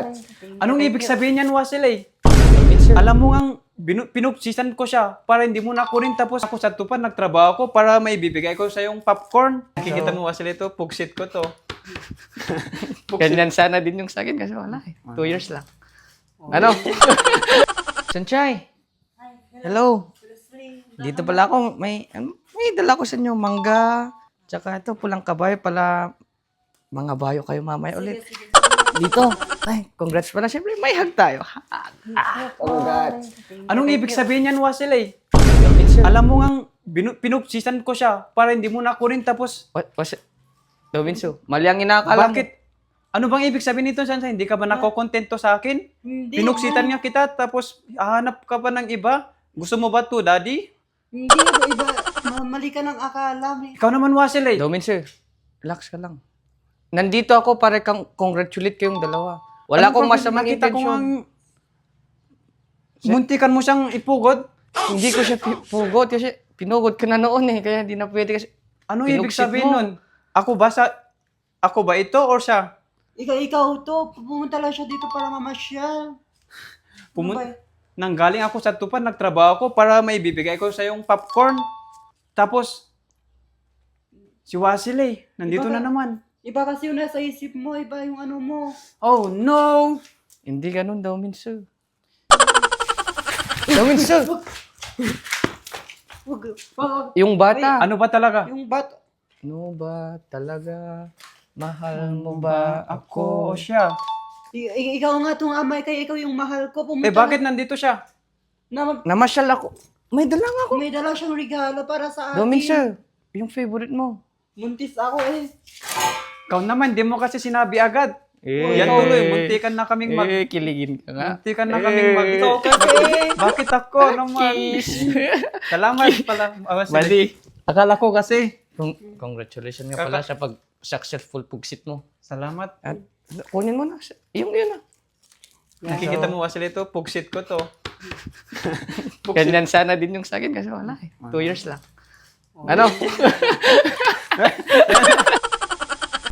Congrats. Anong ibig sabihin niyan, Wasil? Sir. Alam mo ngang pinuksisan ko siya para hindi mo na kunin tapos ako sa tupan nagtrabaho ko para may bibigay ko sa yung popcorn. Nakikita mo, Wasil, ito, pugsit ko to. Ganyan sana din yung sa akin kasi wala eh. 2 years lang. Ano? Sanchay. Hello. Dito pala ako. May dala ko sa inyo. Mangga. Tsaka ito, pulang kabayo pala. Mga bayo kayo mamaya ulit. Dito. Ay, congrats pala. Siyempre, may hug tayo. Congrats. Anong ibig sabihin niyan, Wasil? Sir. Alam mo ngang pinuksisan ko siya para hindi mo na kunin tapos Dominso, mali ang inakala mo. bakit? Ano bang ibig sabihin nito, Sansa? Hindi ka ba nakokontento sa akin? Hindi. Pinuksitan nga kita tapos hahanap ka pa ng iba? Gusto mo ba to, daddy? Hindi ako iba. Mali ka ng akala. Ikaw naman, Wasil. Dominso, relax ka lang. Nandito ako para kang congratulate kayong dalawa. Wala akong masamang Nakita ko intensyon. ang muntikan mo siyang ipugod. Hindi ko siya pugod kasi pinugod ko na noon eh. Kaya hindi na pwede kasi. Ano ibig Pinuksit sabihin mo. nun? Ako ba ito or siya? Ikaw to. Pumunta lang siya dito para mamasyal. Nanggaling ako sa tupan, nagtrabaho ko para may bibigay ko sa yung popcorn. Tapos, si Wasil nandito Iba na ka- naman. Iba kasi yung nasa isip mo. Iba yung ano mo. Oh no! Hindi ganun, Dominso. Dominso! Wag. Yung bata. Ano ba talaga? Yung bat. Ano ba talaga? Mahal mo ba Ako o ako? siya? Ikaw nga itong amay. Kaya ikaw yung mahal ko. Pumunta Bakit nandito siya? Namasyal ako. May dala nga ako. May dala siyang regalo para sa akin. Dominso, yung favorite mo. Muntis ako eh. Ikaw naman, di mo kasi sinabi agad. Yan tuloy, muntikan na kaming kiligin ka nga. muntikan na kaming mag... Ikaw kasi. Bakit ako naman? Salamat pala. Mali. Akala ko kasi. Congratulations nga pala sa pag-successful pugsit mo. Salamat. At kunin mo na. Yung yun na. Nakikita mo, Wasil, ito, pugsit ko to. Ganyan sana din yung sa akin kasi wala eh. 2 years lang. Ano?